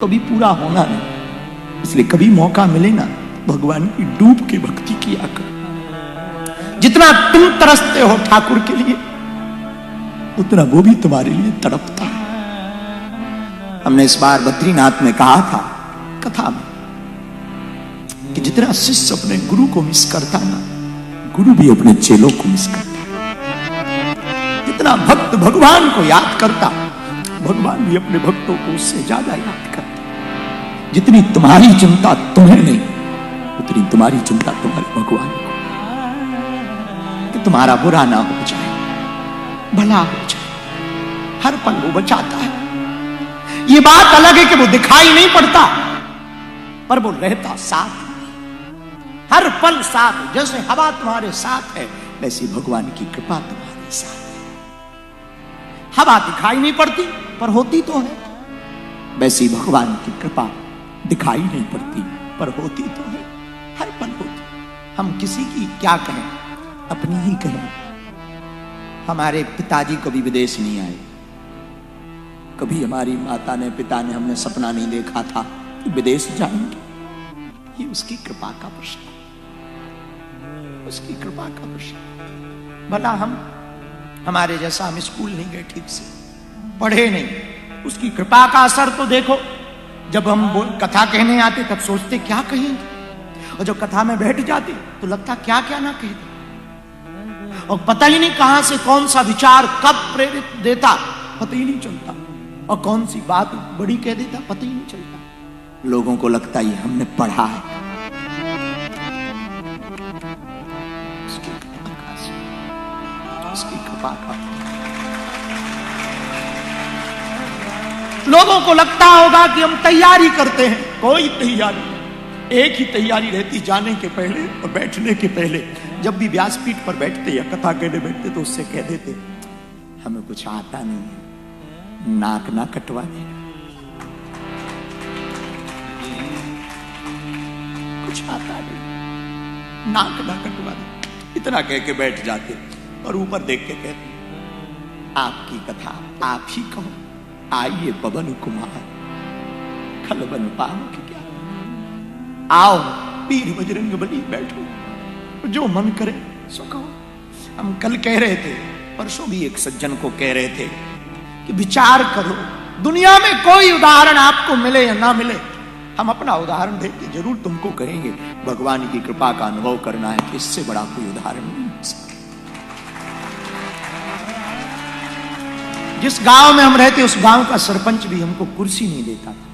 कभी पूरा होना नहीं, इसलिए कभी मौका मिले ना भगवान की डूब के भक्ति किया कर। जितना तुम तरसते हो ठाकुर के लिए उतना वो भी तुम्हारे लिए तड़पता है। हमने इस बार बद्रीनाथ में कहा था कथा में कि जितना शिष्य अपने गुरु को मिस करता ना, गुरु भी अपने चेलों को मिस करता। जितना भक्त भगवान को याद करता, भगवान भी अपने भक्तों को उससे ज्यादा याद करता। जितनी तुम्हारी चिंता तुम्हें नहीं, उतनी तुम्हारी चिंता तुम्हारे भगवान को, कि तुम्हारा बुरा ना हो जाए, भला हो जाए। हर पल वो बचाता है। ये बात अलग है कि वो दिखाई नहीं पड़ता, पर वो रहता साथ, हर पल साथ। जैसे हवा तुम्हारे साथ है, वैसी भगवान की कृपा तुम्हारे साथ है। हवा दिखाई नहीं पड़ती पर होती तो है, वैसी भगवान की कृपा दिखाई नहीं पड़ती पर होती तो है, हर पल होती। हम किसी की क्या कहें, अपनी ही कहें। हमारे पिताजी कभी विदेश नहीं आए, कभी हमारी माता ने पिता ने हमने सपना नहीं देखा था कि विदेश जाएंगे। ये उसकी कृपा का प्रश्न, उसकी कृपा का प्रश्न। भला हम हमारे जैसा हम स्कूल नहीं गए, ठीक से पढ़े नहीं, उसकी कृपा का असर तो देखो। जब हम कथा कहने आते तब सोचते क्या कहेंगे, और जब कथा में बैठ जाते तो लगता क्या क्या ना कहते, और पता ही नहीं कहां से कौन सा विचार कब प्रेरित देता, पता ही नहीं चलता, और कौन सी बात बड़ी कह देता, पता ही नहीं चलता। लोगों को लगता ही हमने पढ़ा है। उसकी कृपा का लोगों को लगता होगा कि हम तैयारी करते हैं। कोई तैयारी नहीं, एक ही तैयारी रहती, जाने के पहले और बैठने के पहले। जब भी व्यासपीठ पर बैठते या कथा कहने बैठते तो उससे कह देते हमें कुछ आता नहीं है, नाक ना कटवा देना, कुछ आता नहीं, नाक ना कटवा देना। इतना कह के बैठ जाते और ऊपर देख के कहते आपकी कथा आप ही कहो, आइए पवन कुमार खलबन पाम की क्या। आओ पीर बजरंग बली, बैठो, जो मन करे सो कहो। हम कल कह रहे थे, परसों भी एक सज्जन को कह रहे थे कि विचार करो, दुनिया में कोई उदाहरण आपको मिले या ना मिले, हम अपना उदाहरण देके जरूर तुमको कहेंगे। भगवान की कृपा का अनुभव करना है कि इससे बड़ा कोई उदाहरण नहीं हो सकता। जिस गांव में हम रहते उस गांव का सरपंच भी हमको कुर्सी नहीं देता था।